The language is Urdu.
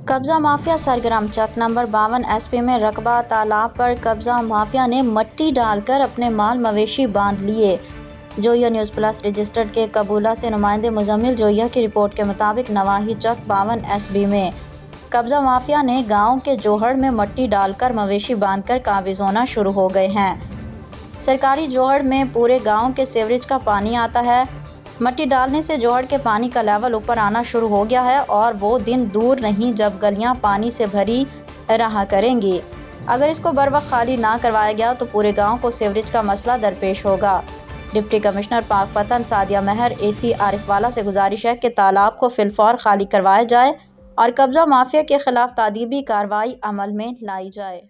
قبضہ مافیا سرگرم چک نمبر 52 SP میں رقبہ تالاب پر قبضہ مافیا نے مٹی ڈال کر اپنے مال مویشی باندھ لیے۔ جوئیہ نیوز پلس رجسٹرڈ کے قبولہ سے نمائندے مزمل جوئیہ کی رپورٹ کے مطابق نواحی چک 52 SP میں قبضہ مافیا نے گاؤں کے جوہڑ میں مٹی ڈال کر مویشی باندھ کر قابض ہونا شروع ہو گئے ہیں۔ سرکاری جوہڑ میں پورے گاؤں کے سیوریج کا پانی آتا ہے۔ مٹی ڈالنے سے جوہڑ کے پانی کا لیول اوپر آنا شروع ہو گیا ہے اور وہ دن دور نہیں جب گلیاں پانی سے بھری رہا کریں گی۔ اگر اس کو بروقت خالی نہ کروایا گیا تو پورے گاؤں کو سیوریج کا مسئلہ درپیش ہوگا۔ ڈپٹی کمشنر پاک پتن سعدیہ مہر AC عارف والا سے گزارش ہے کہ تالاب کو فی الفور خالی کروایا جائے اور قبضہ مافیا کے خلاف تادیبی کارروائی عمل میں لائی جائے۔